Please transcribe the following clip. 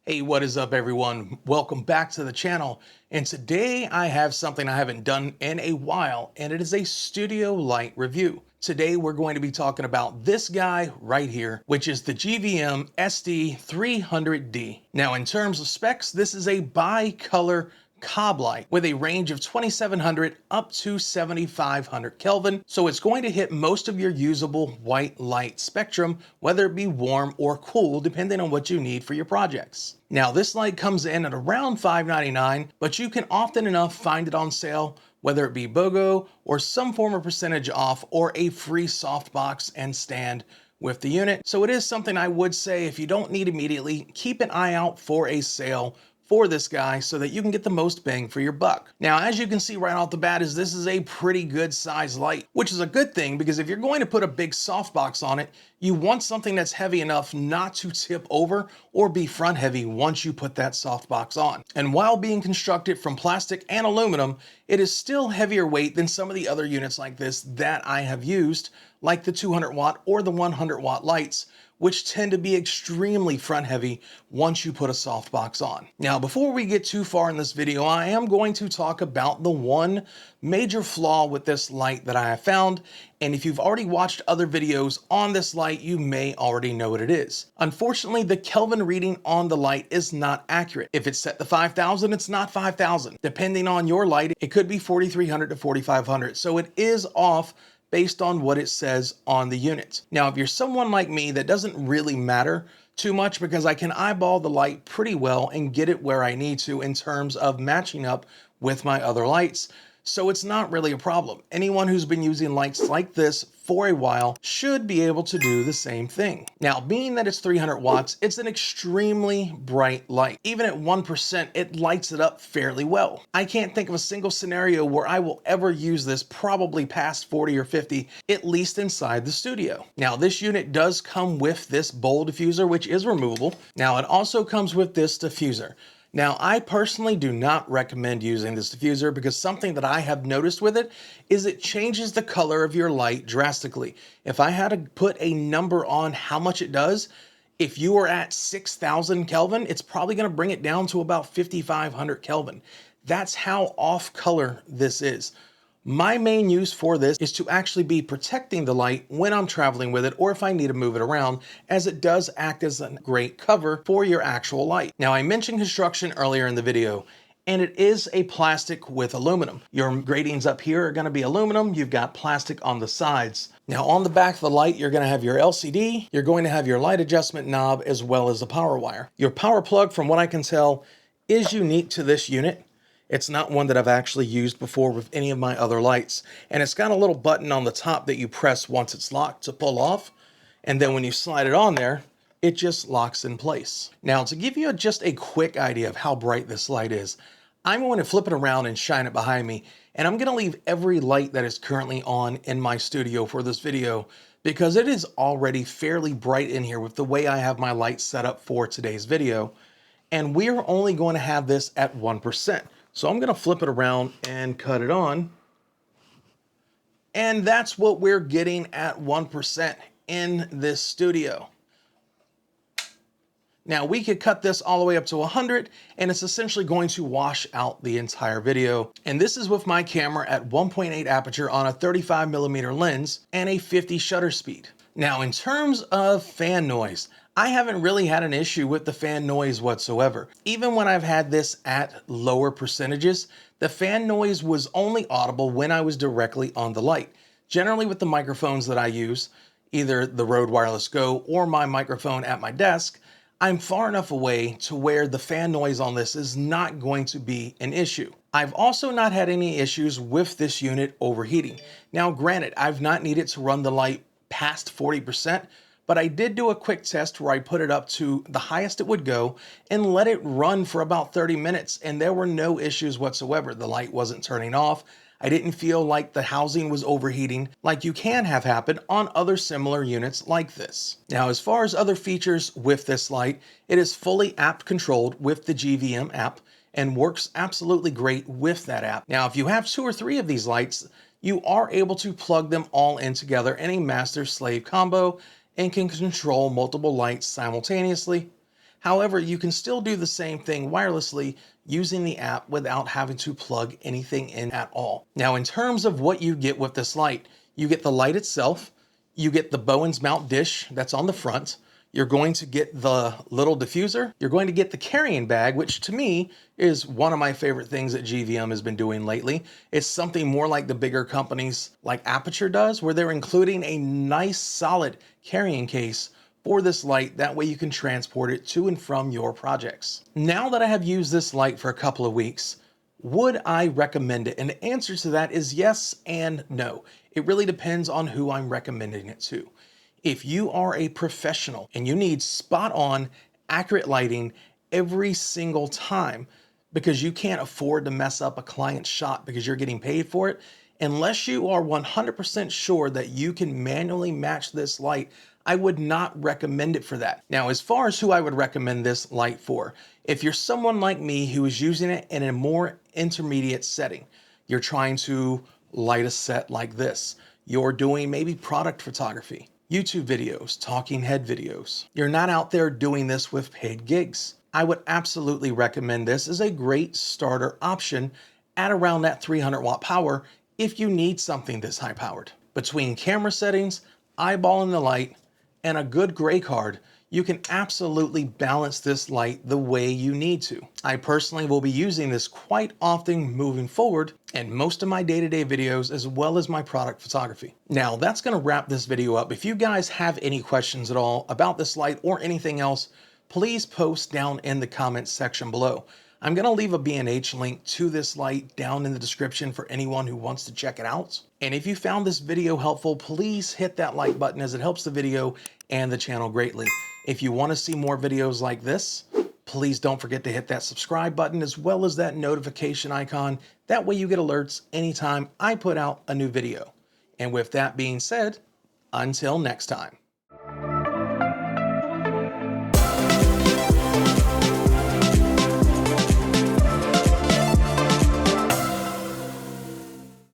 Hey, what is up everyone? Welcome back to the channel. And today I have something I haven't done in a while, and it is a studio light review. Today we're going to be talking about this guy right here, which is the GVM SD300D. Now in terms of specs, this is a bi-color cob light with a range of 2700 up to 7500 Kelvin. So it's going to hit most of your usable white light spectrum, whether it be warm or cool, depending on what you need for your projects. Now this light comes in at around $5.99, but you can often enough find it on sale, whether it be BOGO or some form of percentage off or a free softbox and stand with the unit. So it is something I would say if you don't need immediately, keep an eye out for a sale for this guy so that you can get the most bang for your buck. Now, as you can see right off the bat, this is a pretty good size light, which is a good thing because if you're going to put a big softbox on it, you want something that's heavy enough not to tip over or be front heavy once you put that softbox on. And while being constructed from plastic and aluminum, it is still heavier weight than some of the other units like this that I have used, like the 200 watt or the 100 watt lights, which tend to be extremely front heavy once you put a softbox on. Now, before we get too far in this video, I am going to talk about the one major flaw with this light that I have found. And if you've already watched other videos on this light, you may already know what it is. Unfortunately, the Kelvin reading on the light is not accurate. If it's set to 5,000, it's not 5,000. Depending on your light, it could be 4,300 to 4,500. So it is off based on what it says on the unit. Now, if you're someone like me, that doesn't really matter too much because I can eyeball the light pretty well and get it where I need to in terms of matching up with my other lights. So it's not really a problem. Anyone who's been using lights like this for a while should be able to do the same thing. Now, being that it's 300 watts, it's an extremely bright light. Even at 1%, it lights it up fairly well. I can't think of a single scenario where I will ever use this probably past 40 or 50, at least inside the studio. Now, this unit does come with this bowl diffuser, which is removable. Now, it also comes with this diffuser. Now, I personally do not recommend using this diffuser because something that I have noticed with it is it changes the color of your light drastically. If I had to put a number on how much it does, if you are at 6,000 Kelvin, it's probably going to bring it down to about 5,500 Kelvin. That's how off color this is. My main use for this is to actually be protecting the light when I'm traveling with it or if I need to move it around, as it does act as a great cover for your actual light. Now, I mentioned construction earlier in the video, and it is a plastic with aluminum. Your gratings up here are going to be aluminum. You've got plastic on the sides. Now, on the back of the light, you're going to have your LCD. You're going to have your light adjustment knob as well as the power wire. Your power plug, from what I can tell, is unique to this unit. It's not one that I've actually used before with any of my other lights. And it's got a little button on the top that you press once it's locked to pull off. And then when you slide it on there, it just locks in place. Now, to give you just a quick idea of how bright this light is, I'm going to flip it around and shine it behind me. And I'm going to leave every light that is currently on in my studio for this video because it is already fairly bright in here with the way I have my lights set up for today's video. And we're only going to have this at 1%. So I'm going to flip it around and cut it on. And that's what we're getting at 1% in this studio. Now, we could cut this all the way up to 100, and it's essentially going to wash out the entire video. And this is with my camera at 1.8 aperture on a 35mm lens and a 50 shutter speed. Now, in terms of fan noise, I haven't really had an issue with the fan noise whatsoever. Even when I've had this at lower percentages, the fan noise was only audible when I was directly on the light. Generally with the microphones that I use, either the Rode Wireless Go or my microphone at my desk, I'm far enough away to where the fan noise on this is not going to be an issue. I've also not had any issues with this unit overheating. Now, granted, I've not needed to run the light past 40%, but I did do a quick test where I put it up to the highest it would go and let it run for about 30 minutes, and there were no issues whatsoever. The light wasn't turning off. I didn't feel like the housing was overheating like you can have happen on other similar units like this. Now, as far as other features with this light, it is fully app controlled with the GVM app and works absolutely great with that app. Now, if you have 2 or 3 of these lights, you are able to plug them all in together in a master-slave combo and can control multiple lights simultaneously. However, you can still do the same thing wirelessly using the app without having to plug anything in at all. Now, in terms of what you get with this light, you get the light itself, you get the Bowens mount dish that's on the front, you're going to get the little diffuser, you're going to get the carrying bag, which to me is one of my favorite things that GVM has been doing lately. It's something more like the bigger companies like Aperture does, where they're including a nice solid carrying case for this light. That way you can transport it to and from your projects. Now that I have used this light for a couple of weeks, would I recommend it? And the answer to that is yes and no. It really depends on who I'm recommending it to. If you are a professional and you need spot on, accurate lighting every single time because you can't afford to mess up a client's shot because you're getting paid for it, unless you are 100% sure that you can manually match this light, I would not recommend it for that. Now, as far as who I would recommend this light for, if you're someone like me who is using it in a more intermediate setting, you're trying to light a set like this, you're doing maybe product photography, YouTube videos, talking head videos. You're not out there doing this with paid gigs. I would absolutely recommend this as a great starter option at around that 300 watt power if you need something this high powered. Between camera settings, eyeballing the light, and a good gray card, you can absolutely balance this light the way you need to. I personally will be using this quite often moving forward in most of my day-to-day videos as well as my product photography. Now that's gonna wrap this video up. If you guys have any questions at all about this light or anything else, please post down in the comments section below. I'm gonna leave a B&H link to this light down in the description for anyone who wants to check it out. And if you found this video helpful, please hit that like button as it helps the video and the channel greatly. If you wanna see more videos like this, please don't forget to hit that subscribe button as well as that notification icon. That way you get alerts anytime I put out a new video. And with that being said, until next time.